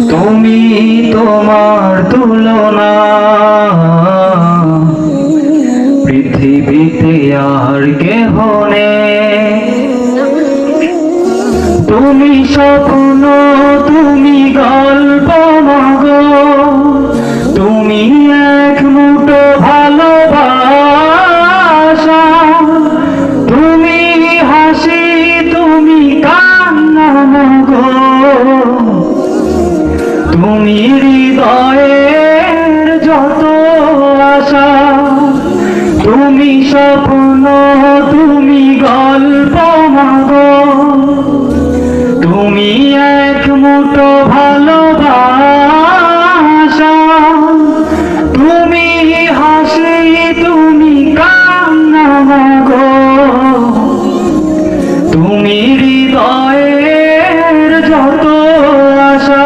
তুমি তোমার তুলনা পৃথিবীতে আর কেহ নেই। তুমি স্বপ্ন, তুমি গল্প মাগো, তুমি এক মুঠো ভালোবাসা, তুমি হাসি, তুমি কান্না মাগো, তুমি হৃদয়ের যত আশা। তুমি স্বপ্ন, তুমি গল্প মাগো, তুমি এক মুঠো ভালোবাসা, তুমি হাসি, তুমি কান্না মাগো, তুমি হৃদয়ের যত আশা।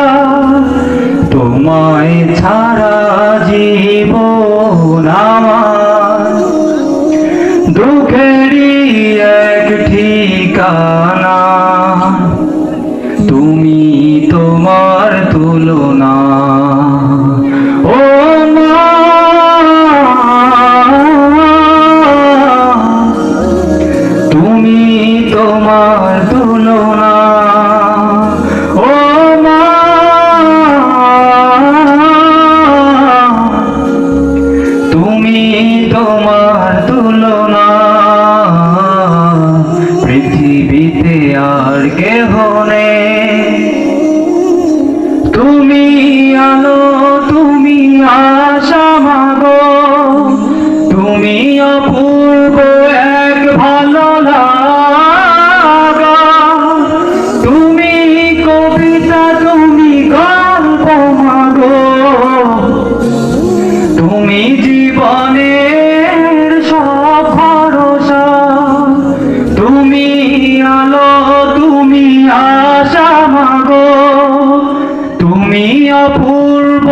তোমায় ছাড়া জীবন আমার দুঃখেরই এক ঠিকানা। তুমি তোমার তুলনা ও মা, তুমি তোমার তুলনা ও মা, তুমি তোমার তুলনা পৃথিবীতে আর কেহ নেই। তুমি আলো, তুমি আশা মাগো, তুমি অপূর্ব এক ভালো লাগা, তুমি কবিতা, তুমি গল্প মাগো, তুমি জীবনের সব ভরসা। তুমি আলো, তুমি আশা মাগো, তুমি অপূর্ব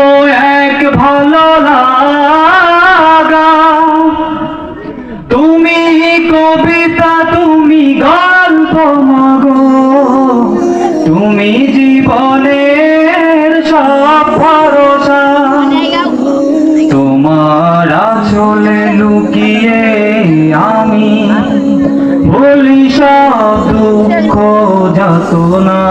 এক ভালো লাগা, তুমি কবিতা, তুমি গল্প মাগো, তুমি জীবনের সব ভরসা। তোমার আঁচলে লুকিয়ে আমি বলি সব দুঃখ যাতনা।